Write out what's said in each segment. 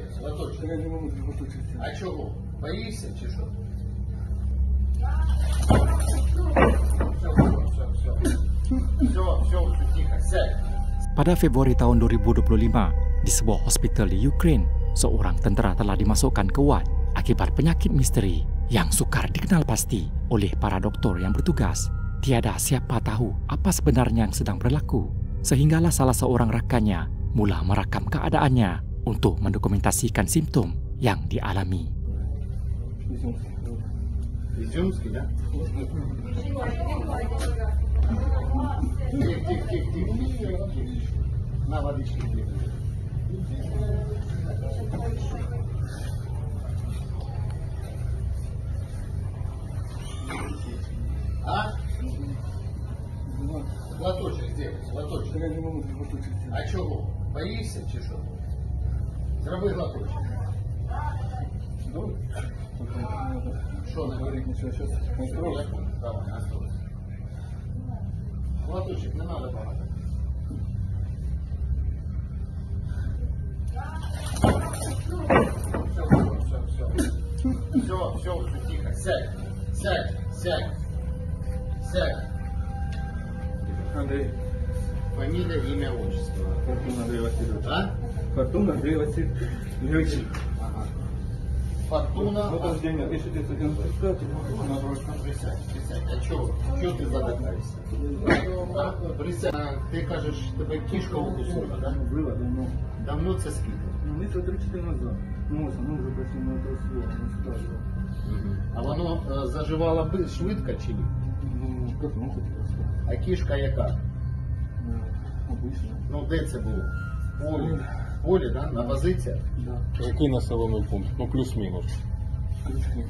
з'явиться? Латочок. Я не можу виточити. А чого? Боїшся чи що? Все, тихо, сядь. Pada Februari tahun 2025, di sebuah hospital di Ukraine, seorang tentera telah dimasukkan ke ward akibat penyakit misteri yang sukar dikenal pasti oleh para doktor yang bertugas. Tiada siapa tahu apa sebenarnya yang sedang berlaku, sehinggalah salah seorang rakannya mula merakam keadaannya untuk mendokumentasikan simptom yang dialami. Изюмский, да? Тихо. На водичке тихо. А? Латочек сделать, латочек. Я не можу виточити. А чого? Боїшся чи що? Зроби глоточок. Добре? Що не говорить? Нічого, зараз контроль. Давай, настройся. Глоточек, не надо багато. Все, тихо. Сядь. Андрій. Фамилия, имя, отчество. Фортун Андрій Васильович. А? Фортун Андрій Васильович. Ага. Фортуна. Вот рождение 1995. Присядь. А чого? Чого ти задихаєшся? А? Присядь. Ти кажеш, тебе кішка укусила, да? Было давно. Давно це скільки? Ну, это 3-4 назад. Ну, мы уже пошли на это слово. А воно заживало швидко чи ні? Ну, как ну, хотел сказать. А кішка яка? Обычно. Ну, де це було? В полі, да? На позиціях? Да. Який населений пункт? Ну, плюс-мінус. Ключи.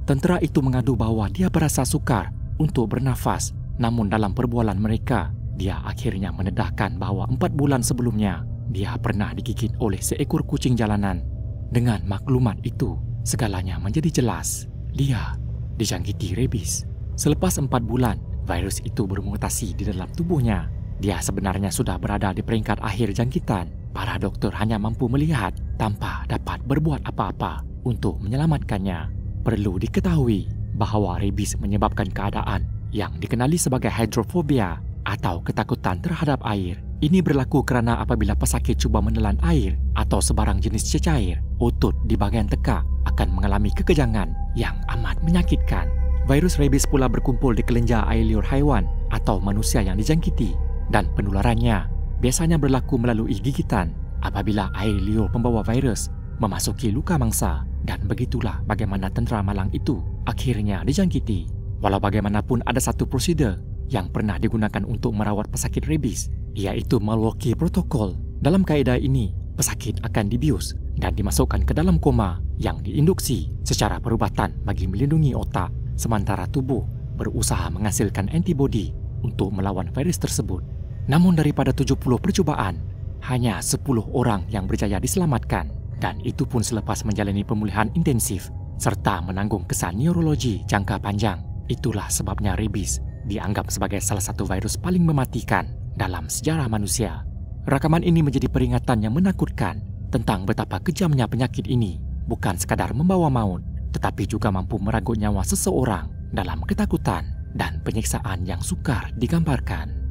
Tentera itu mengadu bahwa dia berasa sukar untuk bernafas, namun dalam perbualan mereka, dia akhirnya mendedahkan bahwa 4 bulan sebelumnya, dia pernah digigit oleh seekor kucing jalanan. Dengan maklumat itu, segalanya menjadi jelas. Dia dijangkiti rabies. Selepas 4 bulan, virus itu bermutasi di dalam tubuhnya. Dia sebenarnya sudah berada di peringkat akhir jangkitan. Para dokter hanya mampu melihat tanpa dapat berbuat apa-apa untuk menyelamatkannya. Perlu diketahui bahawa rabies menyebabkan keadaan yang dikenali sebagai hydrophobia atau ketakutan terhadap air. Ini berlaku kerana apabila pesakit cuba menelan air atau sebarang jenis cecair, otot di bahagian tekak akan mengalami kekejangan yang amat menyakitkan. Virus rabies pula berkumpul di kelenjar air liur haiwan atau manusia yang dijangkiti, dan penularannya biasanya berlaku melalui gigitan apabila air liur pembawa virus memasuki luka mangsa, dan begitulah bagaimana tentera malang itu akhirnya dijangkiti. Walau bagaimanapun ada satu prosedur yang pernah digunakan untuk merawat pesakit rabies, iaitu Milwaukee Protocol. Dalam kaedah ini, pesakit akan dibius dan dimasukkan ke dalam koma yang diinduksi secara perubatan bagi melindungi otak, sementara tubuh berusaha menghasilkan antibodi untuk melawan virus tersebut. Namun daripada 70 percubaan, hanya 10 orang yang berjaya diselamatkan, dan itu pun selepas menjalani pemulihan intensif serta menanggung kesan neurologi jangka panjang. Itulah sebabnya rabies dianggap sebagai salah satu virus paling mematikan dalam sejarah manusia. Rakaman ini menjadi peringatan yang menakutkan tentang betapa kejamnya penyakit ini bukan sekadar membawa maut, tetapi juga mampu merenggut nyawa seseorang dalam ketakutan dan penyiksaan yang sukar digambarkan.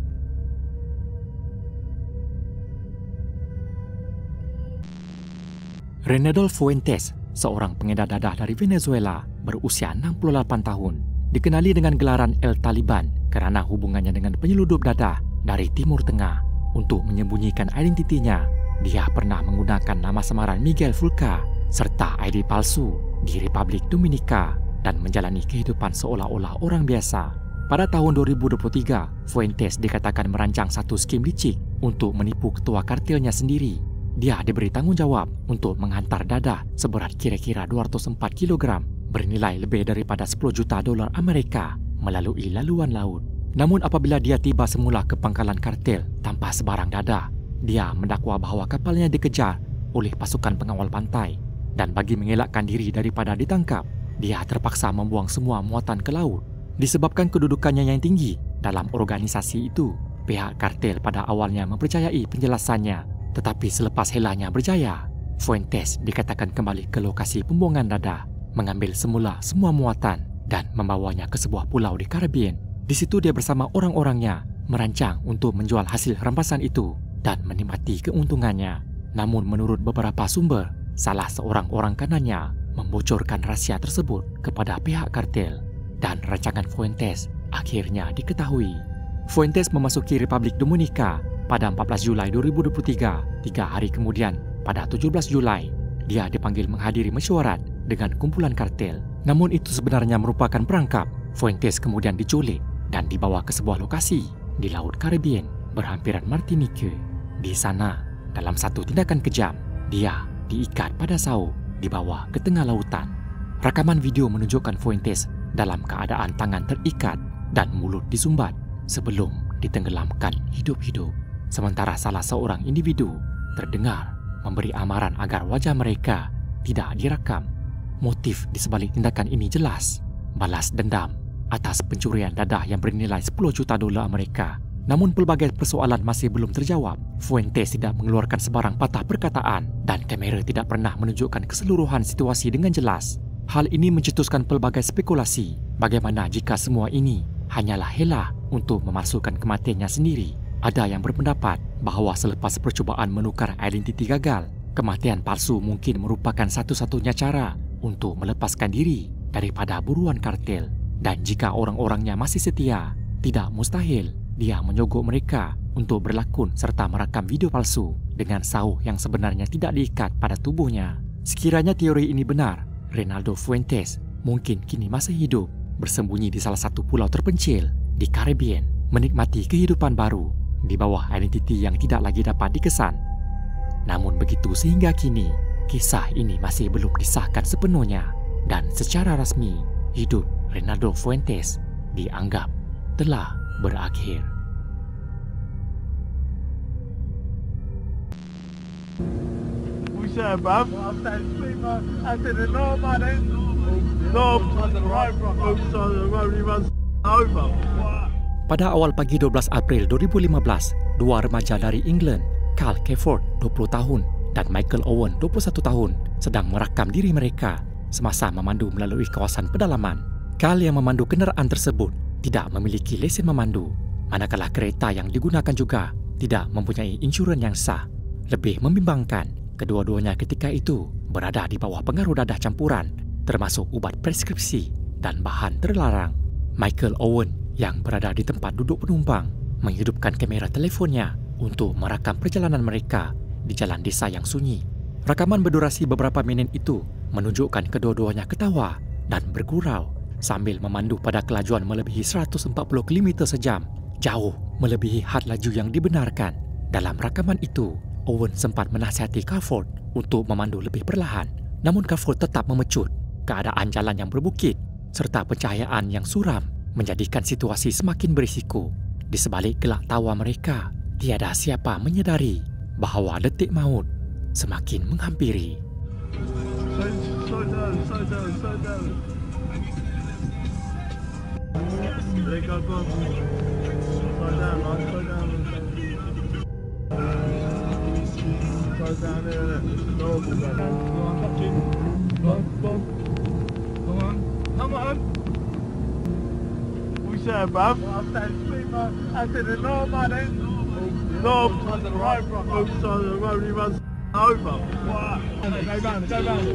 Renedol Fuentes, seorang pengedar dadah dari Venezuela berusia 68 tahun, dikenali dengan gelaran El Taliban kerana hubungannya dengan penyeludup dadah dari Timur Tengah. Untuk menyembunyikan identitinya, dia pernah menggunakan nama samaran Miguel Fulca serta ID palsu di Republik Dominika dan menjalani kehidupan seolah-olah orang biasa. Pada tahun 2023, Fuentes dikatakan merancang satu skim licik untuk menipu ketua kartelnya sendiri. Dia diberi tanggungjawab untuk menghantar dadah seberat kira-kira 204 kg bernilai lebih daripada 10 juta dolar Amerika melalui laluan laut. Namun apabila dia tiba semula ke pangkalan kartel tanpa sebarang dadah, dia mendakwa bahawa kapalnya dikejar oleh pasukan pengawal pantai, dan bagi mengelakkan diri daripada ditangkap, dia terpaksa membuang semua muatan ke laut. Disebabkan kedudukannya yang tinggi dalam organisasi itu, pihak kartel pada awalnya mempercayai penjelasannya, tetapi selepas helanya berjaya, Fuentes dikatakan kembali ke lokasi pembuangan dadah, mengambil semula semua muatan dan membawanya ke sebuah pulau di Caribbean. Di situ dia bersama orang-orangnya merancang untuk menjual hasil rampasan itu dan menikmati keuntungannya. Namun menurut beberapa sumber, salah seorang orang kanannya membocorkan rahsia tersebut kepada pihak kartel dan rancangan Fuentes akhirnya diketahui. Fuentes memasuki Republik Dominika pada 14 Julai 2023. 3 hari kemudian, pada 17 Julai, dia dipanggil menghadiri mesyuarat dengan kumpulan kartel. Namun itu sebenarnya merupakan perangkap. Fuentes kemudian diculik dan dibawa ke sebuah lokasi di Laut Caribbean berhampiran Martinique. Di sana, dalam satu tindakan kejam, dia diikat pada sau, dibawa ke tengah lautan. Rakaman video menunjukkan Fuentes dalam keadaan tangan terikat dan mulut disumbat sebelum ditenggelamkan hidup-hidup. Sementara salah seorang individu terdengar memberi amaran agar wajah mereka tidak direkam. Motif di sebalik tindakan ini jelas, balas dendam atas pencurian dadah yang bernilai 10 juta dolar Amerika. Namun pelbagai persoalan masih belum terjawab. Fuentes tidak mengeluarkan sebarang patah perkataan dan kamera tidak pernah menunjukkan keseluruhan situasi dengan jelas. Hal ini mencetuskan pelbagai spekulasi. Bagaimana jika semua ini hanyalah helah untuk memasukkan kematiannya sendiri? Ada yang berpendapat bahawa selepas percubaan menukar identiti gagal, kematian palsu mungkin merupakan satu-satunya cara untuk melepaskan diri daripada buruan kartel. Dan jika orang-orangnya masih setia, tidak mustahil dia menyogok mereka untuk berlakon serta merakam video palsu dengan sauh yang sebenarnya tidak diikat pada tubuhnya. Sekiranya teori ini benar, Reynaldo Fuentes mungkin kini masih hidup, bersembunyi di salah satu pulau terpencil di Caribbean, menikmati kehidupan baru di bawah identiti yang tidak lagi dapat dikesan. Namun begitu sehingga kini, kisah ini masih belum disahkan sepenuhnya dan secara rasmi, hidup Reynaldo Fuentes dianggap telah berakhir. Sir, bruv. I'm saying sweet, man. I said, no, man, eh? No, side of the road, bro. Both sides of the road, he runs over. Pada awal pagi 12 April 2015, dua remaja dari England, Carl Cafford, 20 tahun, dan Michael Owen, 21 tahun, sedang merakam diri mereka semasa memandu melalui kawasan pedalaman. Carl yang memandu kenderaan tersebut tidak memiliki lesen memandu, manakala kereta yang digunakan juga tidak mempunyai insurans yang sah. Lebih membimbangkan, kedua-duanya ketika itu berada di bawah pengaruh dadah campuran, termasuk ubat preskripsi dan bahan terlarang. Michael Owen yang berada di tempat duduk penumpang menghidupkan kamera telefonnya untuk merakam perjalanan mereka di jalan desa yang sunyi. Rakaman berdurasi beberapa minit itu menunjukkan kedua-duanya ketawa dan bergurau sambil memandu pada kelajuan melebihi 140 km sejam, jauh melebihi had laju yang dibenarkan. Dalam rakaman itu, Owen sempat menasihati Cafford untuk memandu lebih perlahan, namun Cafford tetap memecut. Keadaan jalan yang berbukit serta pencahayaan yang suram menjadikan situasi semakin berisiko. Di sebalik gelak tawa mereka, tiada siapa menyedari bahawa detik maut semakin menghampiri. Slow down. Slow down, man. Slow down there. Normal, man. Come on. Sir, bruv. I'm saying sweet, man. I said, no, man, eh? No, side of the road, bro. Both sides of the road, he runs over. What? Go round.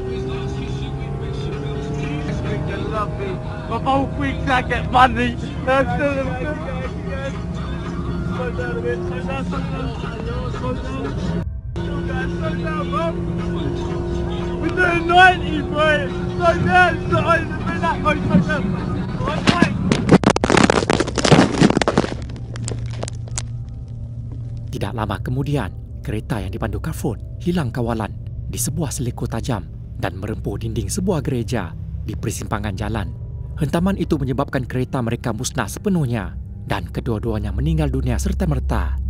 Lovely. My whole week's I get money. Slow down a bit. Slow down, bro. We're doing 90, bro. Slow down. Slow down. Right. Tidak lama kemudian, kereta yang dipandu Cafford hilang kawalan di sebuah seleko tajam dan merempuh dinding sebuah gereja di persimpangan jalan. Hentaman itu menyebabkan kereta mereka musnah sepenuhnya dan kedua-duanya meninggal dunia serta-merta.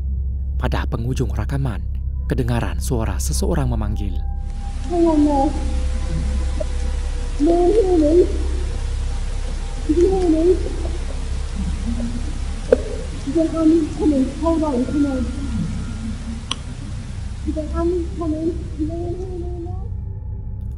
Pada penghujung rakaman, kedengaran suara seseorang memanggil. No. Hold on. The army's coming. No.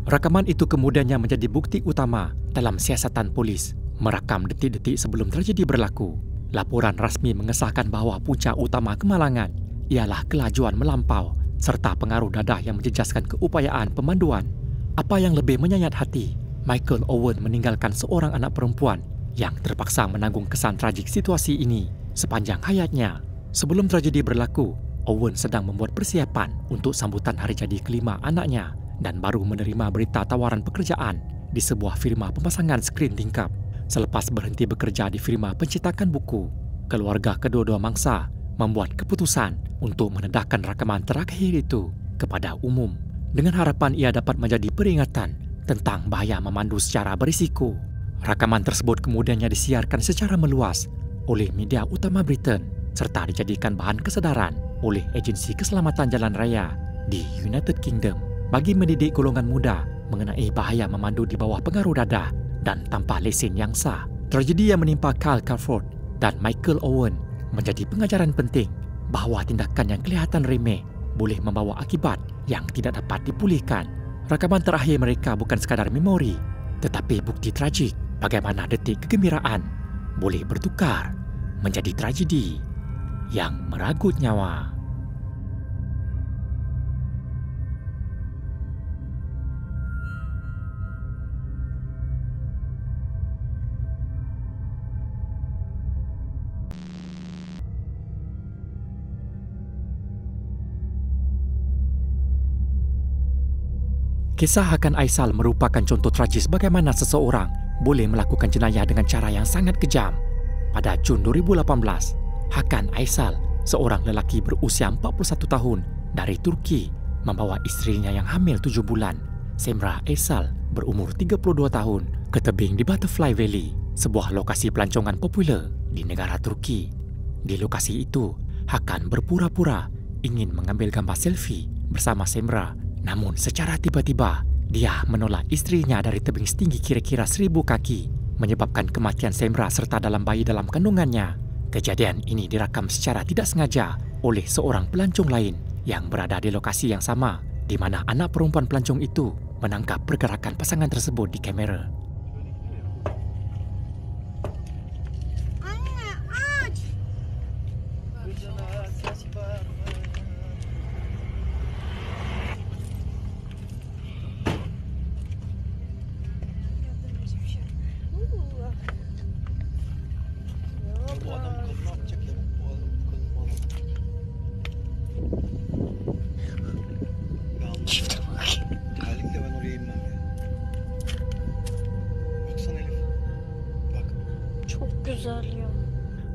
Rakaman itu kemudiannya menjadi bukti utama dalam siasatan polis merakam detik-detik sebelum tragedi berlaku. Laporan rasmi mengesahkan bahawa punca utama kemalangan ialah kelajuan melampau serta pengaruh dadah yang menjejaskan keupayaan pemanduan. Apa yang lebih menyayat hati, Michael Owen meninggalkan seorang anak perempuan yang terpaksa menanggung kesan tragik situasi ini sepanjang hayatnya. Sebelum tragedi berlaku, Owen sedang membuat persiapan untuk sambutan hari jadi kelima anaknya dan baru menerima berita tawaran pekerjaan di sebuah firma pemasangan skrin tingkap. Selepas berhenti bekerja di firma pencetakan buku, keluarga kedua-dua mangsa membuat keputusan untuk mendedahkan rakaman terakhir itu kepada umum dengan harapan ia dapat menjadi peringatan tentang bahaya memandu secara berisiko. Rakaman tersebut kemudiannya disiarkan secara meluas oleh media utama Britain serta dijadikan bahan kesedaran oleh agensi keselamatan jalan raya di United Kingdom bagi mendidik golongan muda mengenai bahaya memandu di bawah pengaruh dadah dan tanpa lesen yang sah. Tragedi yang menimpa Carl Crawford dan Michael Owen menjadi pengajaran penting bahawa tindakan yang kelihatan remeh boleh membawa akibat yang tidak dapat dipulihkan. Rakaman terakhir mereka bukan sekadar memori, tetapi bukti tragik bagaimana detik kegembiraan boleh bertukar menjadi tragedi yang meragut nyawa. Kisah Hakan Aisal merupakan contoh tragis bagaimana seseorang boleh melakukan jenayah dengan cara yang sangat kejam. Pada Jun 2018, Hakan Aisal, seorang lelaki berusia 41 tahun dari Turki, membawa isterinya yang hamil 7 bulan, Semra Aisal, berumur 32 tahun, ke tebing di Butterfly Valley, sebuah lokasi pelancongan popular di negara Turki. Di lokasi itu, Hakan berpura-pura ingin mengambil gambar selfie bersama Semra. Namun secara tiba-tiba, dia menolak isterinya dari tebing setinggi kira-kira 1000 kaki, menyebabkan kematian Semra serta dalam bayi dalam kandungannya. Kejadian ini direkam secara tidak sengaja oleh seorang pelancong lain yang berada di lokasi yang sama, di mana anak perempuan pelancong itu menangkap pergerakan pasangan tersebut di kamera.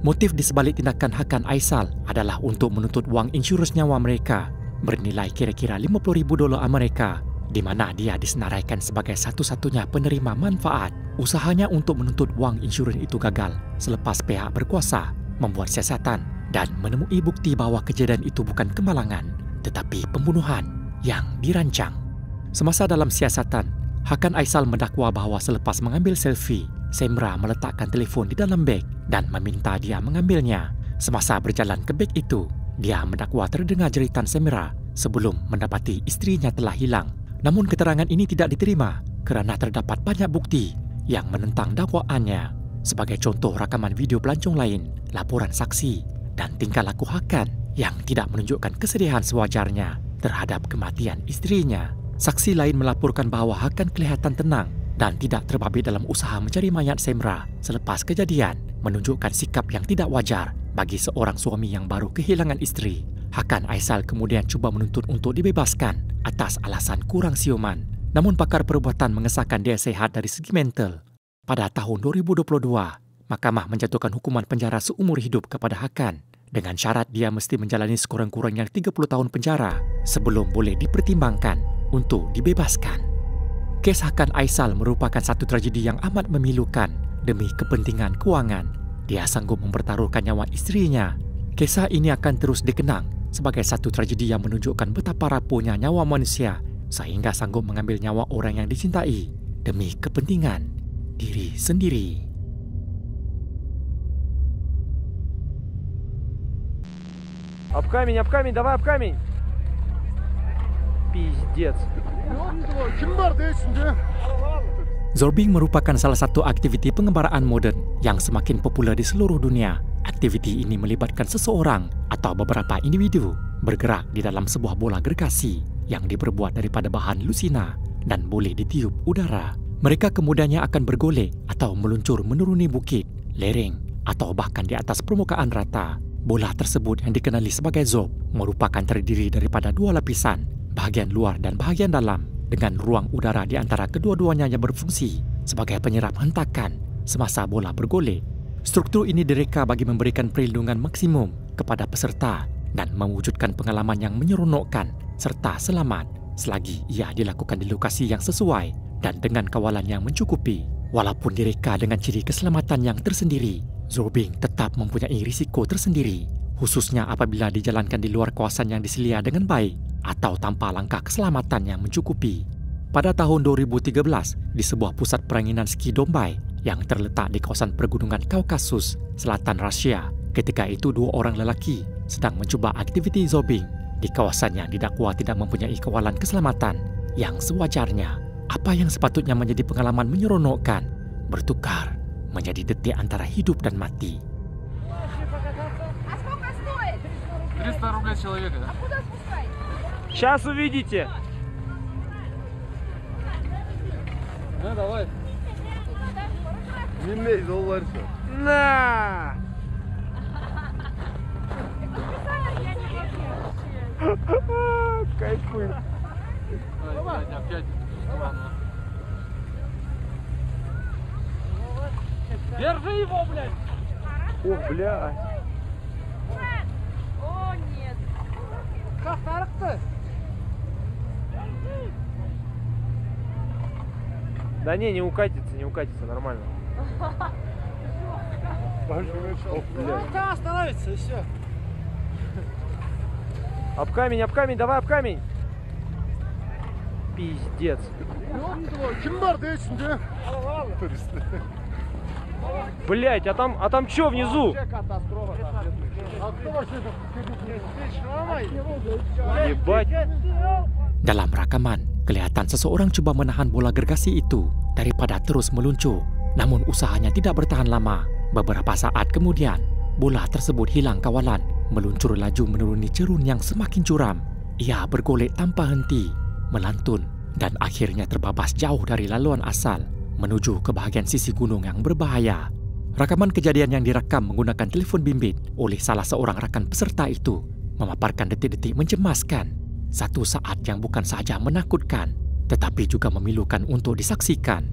Motif di sebalik tindakan Hakan Aisal adalah untuk menuntut wang insurans nyawa mereka bernilai kira-kira $50,000 Amerika, di mana dia disenaraikan sebagai satu-satunya penerima manfaat. Usahanya untuk menuntut wang insurans itu gagal selepas pihak berkuasa membuat siasatan dan menemui bukti bahawa kejadian itu bukan kemalangan tetapi pembunuhan yang dirancang. Semasa dalam siasatan, Hakan Aisal mendakwa bahawa selepas mengambil selfie, Semra meletakkan telefon di dalam beg dan meminta dia mengambilnya. Semasa berjalan ke beg itu, dia mendakwa terdengar jeritan Semra sebelum mendapati isterinya telah hilang. Namun keterangan ini tidak diterima kerana terdapat banyak bukti yang menentang dakwaannya. Sebagai contoh rakaman video pelancong lain, laporan saksi dan tingkah laku Hakan yang tidak menunjukkan kesedihan sewajarnya terhadap kematian isterinya. Saksi lain melaporkan bahawa Hakan kelihatan tenang dan tidak terbabit dalam usaha mencari mayat Semra selepas kejadian, menunjukkan sikap yang tidak wajar bagi seorang suami yang baru kehilangan isteri. Hakan Aisal kemudian cuba menuntut untuk dibebaskan atas alasan kurang siuman. Namun pakar perubatan mengesahkan dia sehat dari segi mental. Pada tahun 2022, mahkamah menjatuhkan hukuman penjara seumur hidup kepada Hakan dengan syarat dia mesti menjalani sekurang-kurangnya 30 tahun penjara sebelum boleh dipertimbangkan untuk dibebaskan. Kes Hakan Aisal merupakan satu tragedi yang amat memilukan demi kepentingan kewangan. Dia sanggup mempertaruhkan nyawa isterinya. Kisah ini akan terus dikenang sebagai satu tragedi yang menunjukkan betapa rapuhnya nyawa manusia sehingga sanggup mengambil nyawa orang yang dicintai demi kepentingan diri sendiri. Об камень, давай об камень. Пиздец. Zorbing merupakan salah satu aktiviti pengembaraan moden yang semakin popular di seluruh dunia. Aktiviti ini melibatkan seseorang atau beberapa individu bergerak di dalam sebuah bola gergasi yang diperbuat daripada bahan lusina dan boleh ditiup udara. Mereka kemudiannya akan bergolek atau meluncur menuruni bukit, lereng atau bahkan di atas permukaan rata. Bola tersebut yang dikenali sebagai zob merupakan terdiri daripada dua lapisan, bahagian luar dan bahagian dalam, dengan ruang udara di antara kedua-duanya yang berfungsi sebagai penyerap hentakan semasa bola bergolek. Struktur ini direka bagi memberikan perlindungan maksimum kepada peserta dan mewujudkan pengalaman yang menyeronokkan serta selamat selagi ia dilakukan di lokasi yang sesuai dan dengan kawalan yang mencukupi. Walaupun direka dengan ciri keselamatan yang tersendiri, zorbing tetap mempunyai risiko tersendiri, khususnya apabila dijalankan di luar kawasan yang diselia dengan baik atau tanpa langkah keselamatan yang mencukupi. Pada tahun 2013, di sebuah pusat peranginan ski Dombai yang terletak di kawasan pergunungan Kaukasus, selatan Rusia, ketika itu dua orang lelaki sedang mencuba aktiviti zorbing di kawasan yang didakwa tidak mempunyai kawalan keselamatan yang sewajarnya. Apa yang sepatutnya menjadi pengalaman menyeronokkan bertukar menjadi detik antara hidup dan mati. А сколько стоит? 300 рублей человека, да? А куда спускать? Сейчас увидите. Да, давай. На! Кайфуй. Опять. Держи его, блядь! О, блядь. О, нет. Как тарықты? Да не укатится, нормально. Там остановится и все. Об камень, давай об камень. Пиздец. Блять, а там что внизу? Ебать. Dalam rakaman, kelihatan seseorang cuba menahan bola gergasi itu daripada terus meluncur. Namun usahanya tidak bertahan lama. Beberapa saat kemudian, bola tersebut hilang kawalan, meluncur laju menuruni cerun yang semakin curam. Ia bergolek tanpa henti, melantun dan akhirnya terbabas jauh dari laluan asal menuju ke bahagian sisi gunung yang berbahaya. Rakaman kejadian yang direkam menggunakan telefon bimbit oleh salah seorang rakan peserta itu memaparkan detik-detik mencemaskan. Satu saat yang bukan sahaja menakutkan, tetapi juga memilukan untuk disaksikan.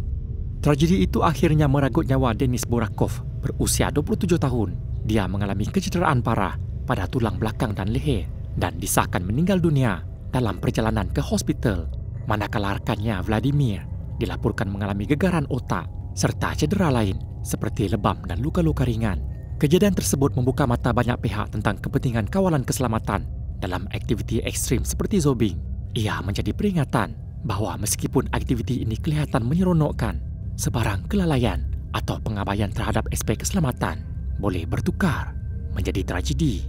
Tragedi itu akhirnya merenggut nyawa Denis Borakov berusia 27 tahun. Dia mengalami kecederaan parah pada tulang belakang dan leher dan disahkan meninggal dunia dalam perjalanan ke hospital. Manakala rekannya Vladimir dilaporkan mengalami gegaran otak serta cedera lain seperti lebam dan luka-luka ringan. Kejadian tersebut membuka mata banyak pihak tentang kepentingan kawalan keselamatan dalam aktiviti ekstrim seperti zorbing. Ia menjadi peringatan bahawa meskipun aktiviti ini kelihatan menyeronokkan, sebarang kelalaian atau pengabaian terhadap aspek keselamatan boleh bertukar menjadi tragedi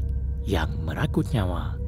yang merenggut nyawa.